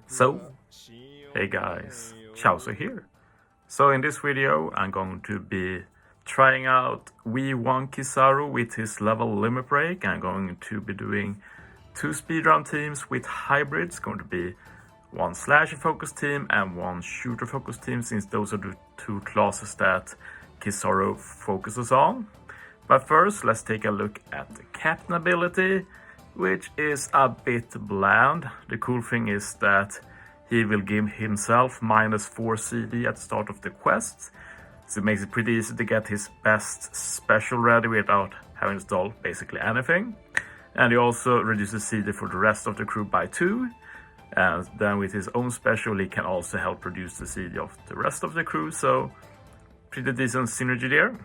So, hey guys, Chauzu here. So in this video I'm going to be trying out V1 Kizaru with his level limit break. I'm going to be doing 2 speedrun teams with hybrids, going to be 1 slasher focus team and 1 shooter focus team, since those are the 2 classes that Kizaru focuses on. But first, let's take a look at the captain ability, which is a bit bland. The cool thing is that he will give himself -4 CD at the start of the quest, so it makes it pretty easy to get his best special ready without having to install basically anything. And he also reduces CD for the rest of the crew by 2, and then with his own special he can also help reduce the CD of the rest of the crew, so pretty decent synergy there.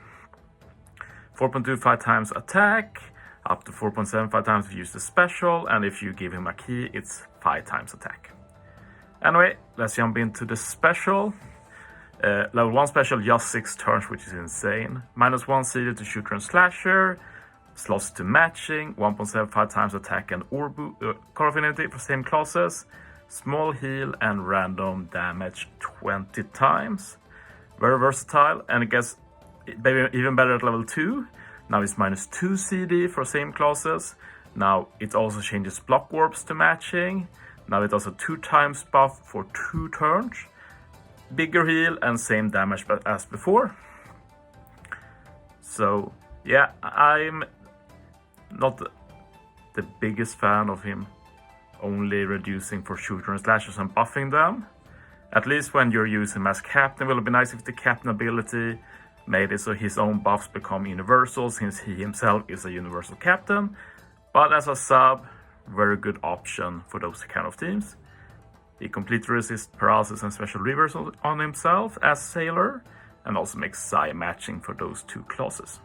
4.25 times attack, up to 4.75 times if you use the special, and if you give him a key, it's 5 times attack. Anyway, let's jump into the special. Level 1 special, just 6 turns, which is insane. -1 CD to shooter and slasher, slots to matching, 1.75 times attack and core affinity for same classes, small heal and random damage 20 times. Very versatile, and it gets even better at level 2. Now it's -2 CD for same classes. Now it also changes block warps to matching. Now it does a 2 times buff for 2 turns. Bigger heal and same damage as before. So yeah, I'm not the biggest fan of him only reducing for shooter and slashers and buffing them. At least when you're using him as captain, it will be nice if the captain ability made it so his own buffs become universal, since he himself is a universal captain. But as a sub, very good option for those kind of teams. He completely resists paralysis and special reversal on himself as sailor, and also makes psi matching for those 2 classes.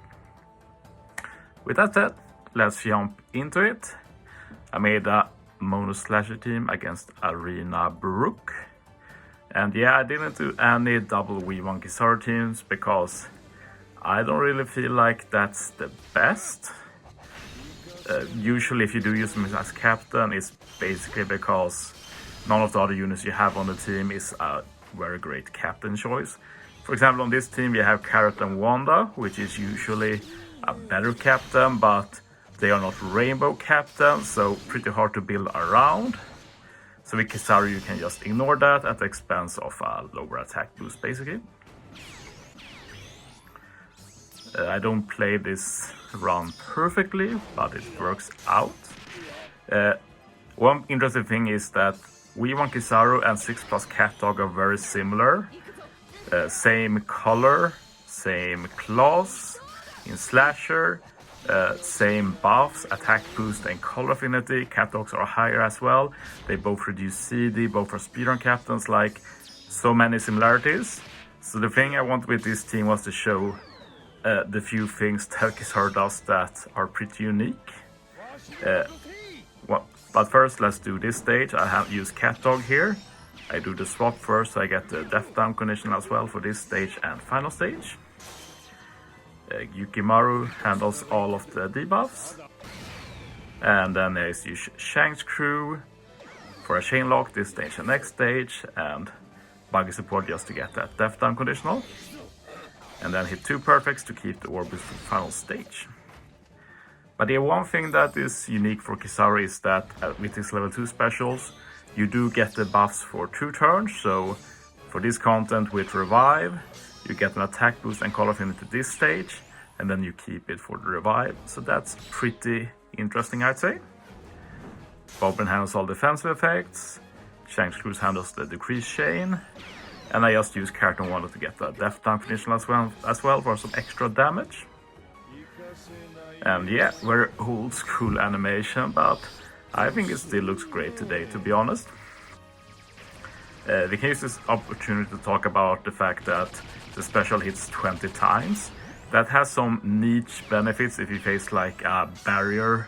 With that said, let's jump into it. I made a mono slasher team against Arena Brook. And yeah, I didn't do any double V1 Kizaru teams because I don't really feel like that's the best. Usually if you do use him as captain, it's basically because none of the other units you have on the team is a very great captain choice. For example, on this team you have Carrot and Wanda, which is usually a better captain, but they are not rainbow captains, so pretty hard to build around. So with Kizaru you can just ignore that at the expense of a lower attack boost basically. I don't play this run perfectly, but it works out. One interesting thing is that V1 Kizaru and 6+ Cat Dog are very similar. Same color, same class in slasher, same buffs, attack boost and color affinity. Cat Dogs are higher as well. They both reduce CD, both are speedrun captains, like so many similarities. So the thing I want with this team was to show the few things that Kizaru does that are pretty unique. But first, let's do this stage. I have used Cat Dog here. I do the swap first, so I get the death down condition as well for this stage and final stage. Yukimaru handles all of the debuffs. And then there's Shank's crew for a chain lock this stage and next stage, and buggy support just to get that death down conditional. And then hit 2 perfects to keep the orb boost for the final stage. But the one thing that is unique for Kizaru is that with his level 2 specials, you do get the buffs for 2 turns. So for this content with Revive, you get an attack boost and color affinity this stage, and then you keep it for the Revive. So that's pretty interesting, I'd say. Bobbin handles all defensive effects. Shank's crew handles the decrease chain. And I just use Carrot and Wanda to get the death down condition as well for some extra damage. And yeah, very old school animation, but I think it still looks great today, to be honest. We can use this opportunity to talk about the fact that the special hits 20 times. That has some niche benefits. If you face like a barrier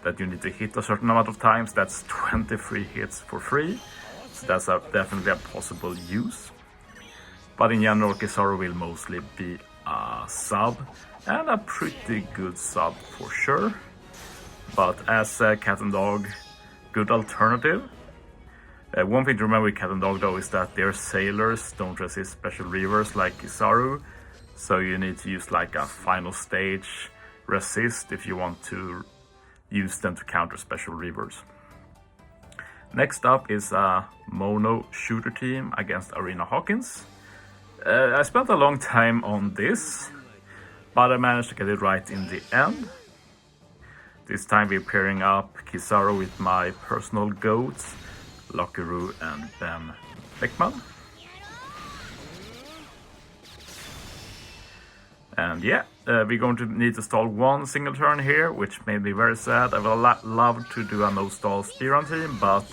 that you need to hit a certain amount of times, that's 23 hits for free. So that's definitely a possible use. But in general, Kizaru will mostly be a sub, and a pretty good sub for sure. But as a cat and dog, good alternative. One thing to remember with Cat and Dog though is that their sailors don't resist special reavers like Kizaru, so you need to use like a final stage resist if you want to use them to counter special reavers. Next up is a mono shooter team against Arena Hawkins. I spent a long time on this, but I managed to get it right in the end. This time we're pairing up Kizaru with my personal goats, Lockeroo and Ben Beckman. And yeah, we're going to need to stall one single turn here, which made me very sad. I would love to do a no stall speedrun team, but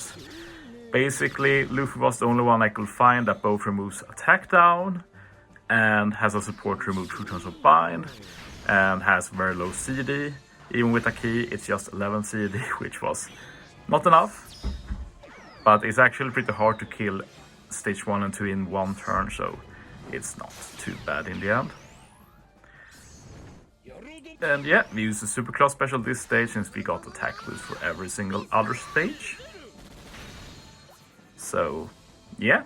basically Luffy was the only one I could find that both removes attack down and has a support to remove 2 turns of bind and has very low CD. Even with a key, it's just 11 CD, which was not enough. But it's actually pretty hard to kill stage 1 and 2 in one turn, so it's not too bad in the end. And yeah, we use the Superclass special this stage since we got attack boost for every single other stage. So yeah,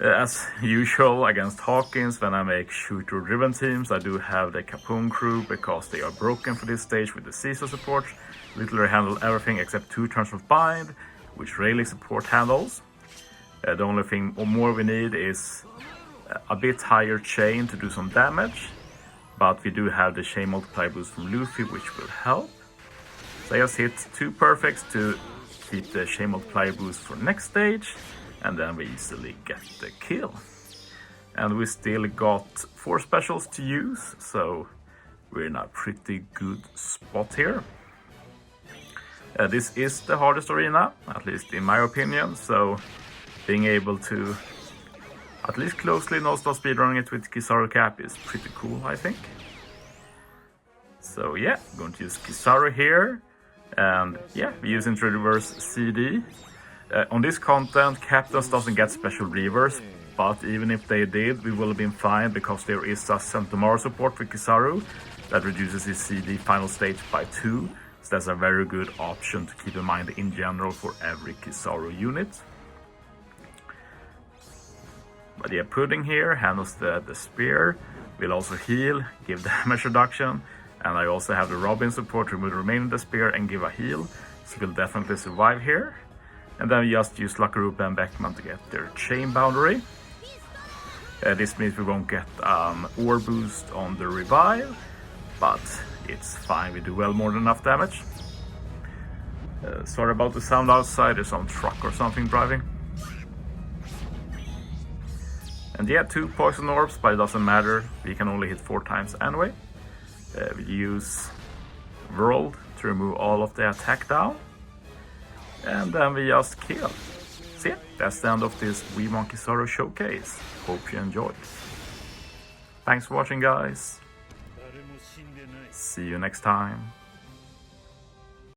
as usual against Hawkins, when I make shooter driven teams, I do have the Capone crew because they are broken for this stage with the Caesar support. Literally handle everything except 2 turns of bind, which Rayleigh support handles. The only thing more we need is a bit higher chain to do some damage. But we do have the chain multiply boost from Luffy, which will help. So I just hit 2 perfects to keep the chain multiply boost for next stage. And then we easily get the kill. And we still got 4 specials to use, so we're in a pretty good spot here. This is the hardest arena, at least in my opinion, so being able to at least closely no-stop speedrunning it with Kizaru cap is pretty cool, I think. So yeah, I'm going to use Kizaru here, and yeah, we're using reverse CD. On this content, Captains doesn't get special reavers, but even if they did, we will have been fine because there is a Sentomaro support for Kizaru that reduces his CD final stage by 2, so that's a very good option to keep in mind in general for every Kizaru unit. But yeah, Pudding here handles the spear, will also heal, give damage reduction, and I also have the Robin support to remove the remaining of the spear and give a heal, so we'll definitely survive here. And then we just use Lockeroo and Beckman to get their chain boundary. This means we won't get ore boost on the revive, but it's fine, we do well more than enough damage. Sorry about the sound outside, there's some truck or something driving. And yeah, 2 poison orbs, but it doesn't matter, we can only hit 4 times anyway. We use World to remove all of the attack down. And then we just kill. So yeah, that's the end of this We Want Kizaru showcase. Hope you enjoyed. Thanks for watching, guys. See you next time.